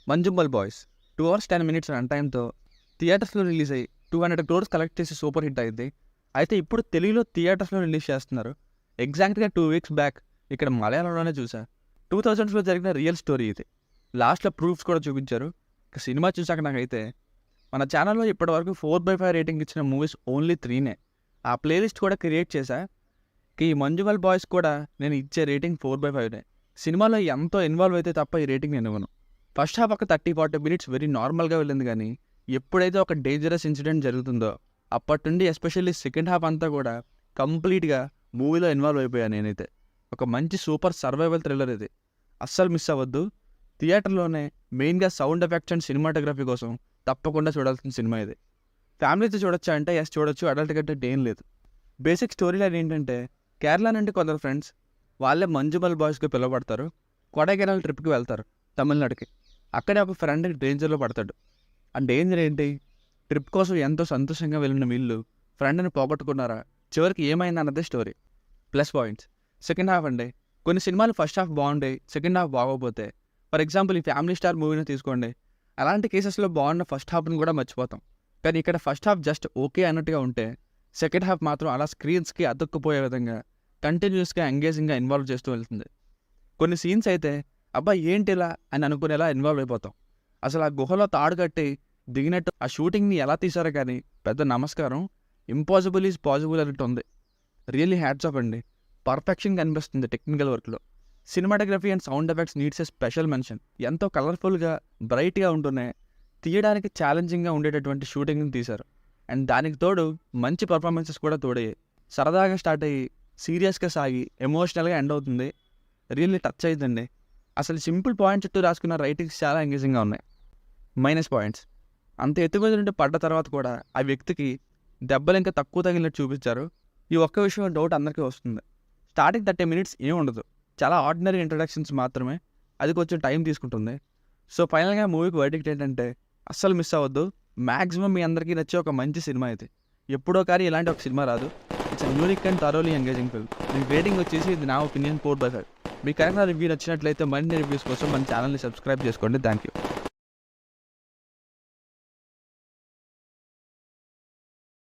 Manjummel boys 2 hours 10 minutes run టైంతో థియేటర్స్లో release అయ్యి 200 crores collect చేసి సూపర్ హిట్ అయింది. అయితే ఇప్పుడు తెలుగులో థియేటర్స్లో రిలీజ్ చేస్తున్నారు. ఎగ్జాక్ట్గా 2 weeks బ్యాక్ ఇక్కడ మలయాళంలోనే చూసా. 2000s జరిగిన రియల్ స్టోరీ ఇది. లాస్ట్లో ప్రూఫ్స్ కూడా చూపించారు. ఇక సినిమా చూసాక నాకైతే మన ఛానల్లో ఇప్పటివరకు 4/5 రేటింగ్ ఇచ్చిన మూవీస్ ఓన్లీ 3నే. ఆ ప్లేలిస్ట్ కూడా క్రియేట్ చేశా. ఈ మంజుమల్ బాయ్స్ కూడా నేను ఇచ్చే రేటింగ్ 4/5నే. సినిమాలో ఎంతో ఇన్వాల్వ్ అయితే తప్ప ఈ రేటింగ్ నేను ఇవ్వను. ఫస్ట్ హాఫ్ ఒక 30-40 minutes వెరీ నార్మల్గా వెళ్ళింది, కానీ ఎప్పుడైతే ఒక డేంజరస్ ఇన్సిడెంట్ జరుగుతుందో అప్పటి నుండి ఎస్పెషల్లీ సెకండ్ హాఫ్ అంతా కూడా కంప్లీట్గా మూవీలో ఇన్వాల్వ్ అయిపోయాను నేనైతే. ఒక మంచి సూపర్ సర్వైవల్ థ్రిల్లర్ ఇది, అస్సలు మిస్ అవ్వద్దు. థియేటర్లోనే మెయిన్గా సౌండ్ ఎఫెక్ట్స్ అండ్ సినిమాటోగ్రఫీ కోసం తప్పకుండా చూడాల్సిన సినిమా ఇది. ఫ్యామిలీతో చూడొచ్చా అంటే ఎస్ చూడొచ్చు, అడల్ట్ కంటే ఏం లేదు. బేసిక్ స్టోరీ లైన్ ఏంటంటే కేరళ నుండి కొందరు ఫ్రెండ్స్ వాళ్ళే మంజుమల్ బాయ్స్గా పిలువబడతారు. కొడైకెనాల్ ట్రిప్కి వెళ్తారు తమిళనాడుకి. అక్కడే ఒక ఫ్రెండ్ డేంజర్లో పడతాడు. ఆ డేంజర్ ఏంటి? ట్రిప్ కోసం ఎంతో సంతోషంగా వెళ్ళిన వీళ్ళు ఫ్రెండ్ని పోగొట్టుకున్నారా, చివరికి ఏమైంది అన్నదే story. Plus points second half అండి. కొన్ని సినిమాలు ఫస్ట్ హాఫ్ బాగుండే, సెకండ్ హాఫ్ బాగోపోతే. ఫర్ ఎగ్జాంపుల్ ఈ ఫ్యామిలీ స్టార్ మూవీని తీసుకోండి. అలాంటి కేసెస్లో బాగున్న ఫస్ట్ హాఫ్ని కూడా మర్చిపోతాం. కానీ ఇక్కడ ఫస్ట్ హాఫ్ జస్ట్ ఓకే అన్నట్టుగా ఉంటే సెకండ్ హాఫ్ మాత్రం అలా స్క్రీన్స్కి అతుక్కుపోయే విధంగా కంటిన్యూస్గా ఎంగేజింగ్గా ఇన్వాల్వ్ చేస్తూ వెళ్తుంది. కొన్ని సీన్స్ అయితే అబ్బా ఏంటిలా అని అనుకునేలా ఇన్వాల్వ్ అయిపోతాం. అసలు ఆ గుహలో తాడు కట్టి దిగినట్టు ఆ షూటింగ్ని ఎలా తీశారో కానీ పెద్ద నమస్కారం. ఇంపాసిబుల్ ఈజ్ పాసిబుల్ అన్నట్టు ఉంది. రియల్లీ హ్యాట్స్ ఆఫ్ అండి. పర్ఫెక్షన్ కనిపిస్తుంది టెక్నికల్ వర్క్లో. Cinematography and sound effects needs a special mention. ఎంతో కలర్ఫుల్గా బ్రైట్గా ఉంటూనే తీయడానికి ఛాలెంజింగ్గా ఉండేటటువంటి షూటింగ్ని తీశారు. అండ్ దానికి తోడు మంచి పర్ఫార్మెన్సెస్ కూడా తోడయ్యాయి. సరదాగా స్టార్ట్ అయ్యి సీరియస్గా సాగి ఎమోషనల్గా ఎండ్ అవుతుంది. రియల్లీ టచ్ అయిందండి. అసలు సింపుల్ పాయింట్ చుట్టూ రాసుకున్న రైటింగ్స్ చాలా ఎంగేజింగ్గా ఉన్నాయి. మైనస్ పాయింట్స్ అంత ఎత్తు మీద నుండి పడ్డ తర్వాత కూడా ఆ వ్యక్తికి దెబ్బలు ఇంకా తక్కువ తగిలినట్టు చూపించారు. ఈ ఒక్క విషయం డౌట్ అందరికీ వస్తుంది. స్టార్టింగ్ 30 minutes ఏం ఉండదు, చాలా ఆర్డినరీ ఇంట్రడక్షన్స్ మాత్రమే. అది కొంచెం టైం తీసుకుంటుంది. సో ఫైనల్గా మూవీకి వర్డిక్ట్ ఏంటంటే అస్సలు మిస్ అవ్వద్దు. మ్యాక్సిమం మీ అందరికీ నచ్చే ఒక మంచి సినిమా ఇది. ఎప్పుడో కానీ ఇలాంటి ఒక సినిమా రాదు. It's unique and thoroughly engaging film. Me rating వచ్చేసి ఇది నా ఒపీనియన్ 4/5. మీకు కరెక్ట్ రివ్యూ నచ్చినట్లయితే మరిన్ని రివ్యూస్ కోసం మన ఛానల్ని సబ్స్క్రైబ్ చేసుకోండి. Thank you.